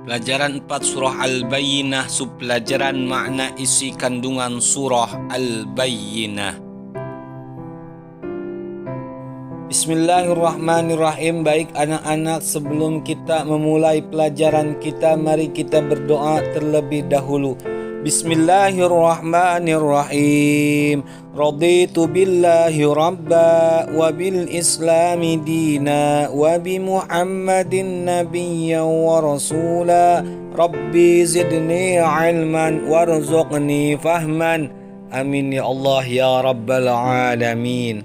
Pelajaran 4 Surah Al-Bayyinah, subpelajaran makna isi kandungan Surah Al-Bayyinah. Bismillahirrahmanirrahim. Baik anak-anak, sebelum kita memulai pelajaran kita, mari kita berdoa terlebih dahulu. Bismillahirrahmanirrahim. Raditu billahi rabba wa bil islami dina wa bi Muhammadin nabiyyan wa rasula. Rabbi zidni ilman warzuqni fahman. Amin ya Allah ya rabbal alamin.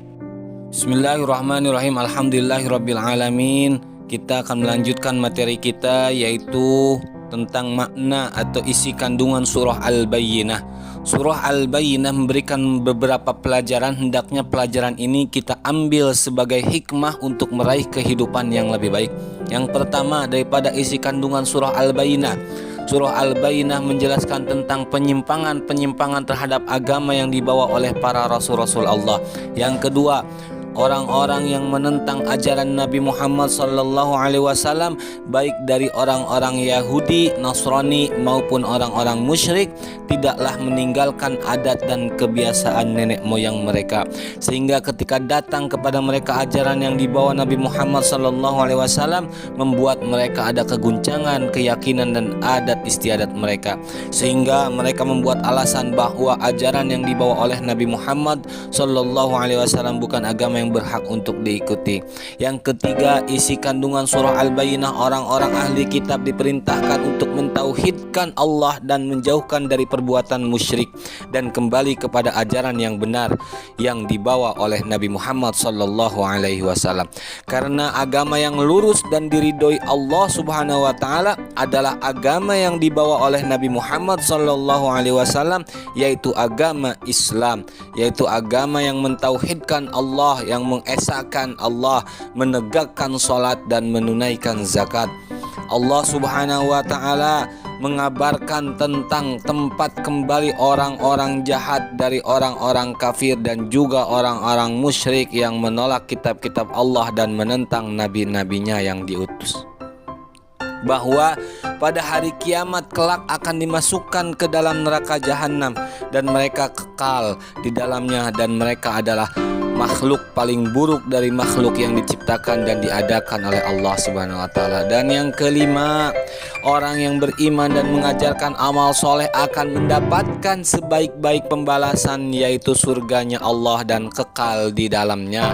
Bismillahirrahmanirrahim. Alhamdulillahirabbil alamin. Kita akan melanjutkan materi kita, yaitu tentang makna atau isi kandungan surah Al-Bayyinah. Surah Al-Bayyinah memberikan beberapa pelajaran. Hendaknya pelajaran ini kita ambil sebagai hikmah untuk meraih kehidupan yang lebih baik. Yang pertama daripada isi kandungan surah Al-Bayyinah, surah Al-Bayyinah menjelaskan tentang penyimpangan terhadap agama yang dibawa oleh para rasul-rasul Allah. Yang kedua, orang-orang yang menentang ajaran Nabi Muhammad SAW, baik dari orang-orang Yahudi, Nasrani maupun orang-orang musyrik, tidaklah meninggalkan adat dan kebiasaan nenek moyang mereka, sehingga ketika datang kepada mereka ajaran yang dibawa Nabi Muhammad SAW, membuat mereka ada keguncangan keyakinan dan adat istiadat mereka, sehingga mereka membuat alasan bahwa ajaran yang dibawa oleh Nabi Muhammad SAW bukan agama yang berhak untuk diikuti. Yang ketiga, isi kandungan surah Al-Bayyinah, orang-orang ahli kitab diperintahkan untuk mentauhidkan Allah dan menjauhkan dari perbuatan musyrik dan kembali kepada ajaran yang benar yang dibawa oleh Nabi Muhammad SAW. Karena agama yang lurus dan diridhoi Allah Subhanahu wa taala adalah agama yang dibawa oleh Nabi Muhammad SAW, yaitu agama Islam, yaitu agama yang mentauhidkan Allah, yang mengesahkan Allah, menegakkan salat dan menunaikan zakat. Allah Subhanahu wa taala mengabarkan tentang tempat kembali orang-orang jahat dari orang-orang kafir dan juga orang-orang musyrik yang menolak kitab-kitab Allah dan menentang nabi-nabinya yang diutus, bahwa pada hari kiamat kelak akan dimasukkan ke dalam neraka jahanam dan mereka kekal di dalamnya, dan mereka adalah makhluk paling buruk dari makhluk yang diciptakan dan diadakan oleh Allah Subhanahu wa taala. Dan yang kelima, orang yang beriman dan mengajarkan amal soleh akan mendapatkan sebaik-baik pembalasan, yaitu surganya Allah dan kekal di dalamnya.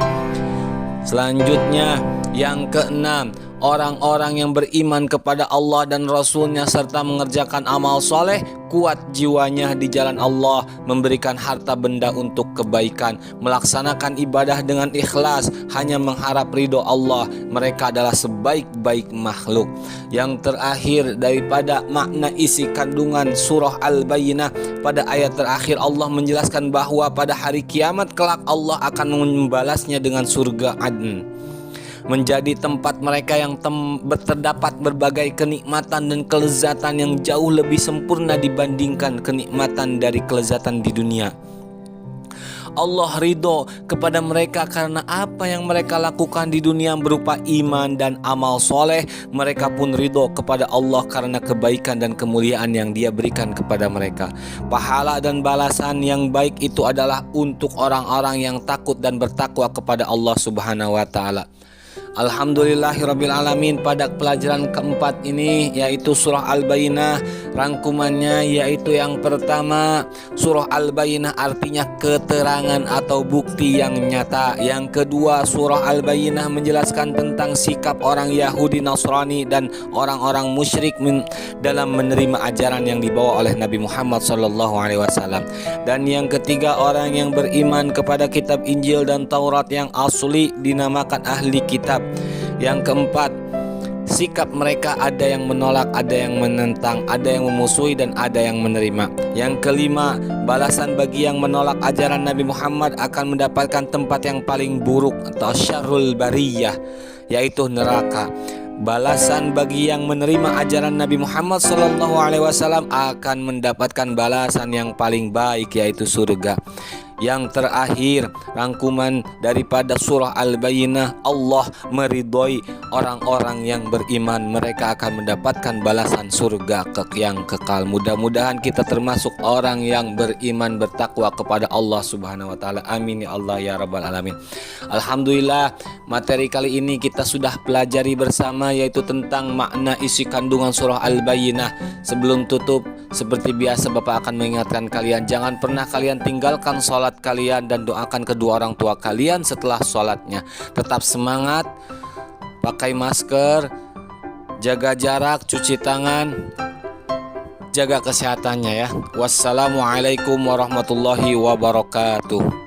Selanjutnya, yang keenam, orang-orang yang beriman kepada Allah dan Rasulnya serta mengerjakan amal soleh, kuat jiwanya di jalan Allah, memberikan harta benda untuk kebaikan, melaksanakan ibadah dengan ikhlas, hanya mengharap ridho Allah. Mereka adalah sebaik-baik makhluk. Yang terakhir daripada makna isi kandungan surah Al-Bayyinah, pada ayat terakhir Allah menjelaskan bahwa pada hari kiamat kelak Allah akan membalasnya dengan surga Adn, menjadi tempat mereka yang terdapat berbagai kenikmatan dan kelezatan yang jauh lebih sempurna dibandingkan kenikmatan dari kelezatan di dunia. Allah ridho kepada mereka karena apa yang mereka lakukan di dunia berupa iman dan amal soleh. Mereka pun ridho kepada Allah karena kebaikan dan kemuliaan yang Dia berikan kepada mereka. Pahala dan balasan yang baik itu adalah untuk orang-orang yang takut dan bertakwa kepada Allah Subhanahu wa taala. Alhamdulillahirabbil alamin. Pada pelajaran keempat ini, yaitu surah Al-Bayyinah, rangkumannya yaitu yang pertama, surah Al-Bayyinah artinya keterangan atau bukti yang nyata. Yang kedua, surah Al-Bayyinah menjelaskan tentang sikap orang Yahudi, Nasrani dan orang-orang musyrik dalam menerima ajaran yang dibawa oleh Nabi Muhammad SAW. Dan yang ketiga, orang yang beriman kepada kitab Injil dan Taurat yang asli dinamakan ahli kitab. Yang keempat, sikap mereka ada yang menolak, ada yang menentang, ada yang memusuhi dan ada yang menerima. Yang kelima, balasan bagi yang menolak ajaran Nabi Muhammad akan mendapatkan tempat yang paling buruk atau syarrul bariyah, yaitu neraka. Balasan bagi yang menerima ajaran Nabi Muhammad SAW akan mendapatkan balasan yang paling baik, yaitu surga. Yang terakhir, rangkuman daripada surah Al-Bayyinah, Allah meridhoi orang-orang yang beriman, mereka akan mendapatkan balasan surga yang kekal. Mudah-mudahan kita termasuk orang yang beriman, bertakwa kepada Allah Subhanahu wa taala. Amin ya Allah ya rabbal alamin. Alhamdulillah, materi kali ini kita sudah pelajari bersama, yaitu tentang makna isi kandungan surah Al-Bayyinah. Sebelum tutup, seperti biasa Bapak akan mengingatkan kalian, jangan pernah kalian tinggalkan sholat kalian dan doakan kedua orang tua kalian setelah sholatnya. Tetap semangat, pakai masker, jaga jarak, cuci tangan, jaga kesehatannya ya. Wassalamualaikum warahmatullahi wabarakatuh.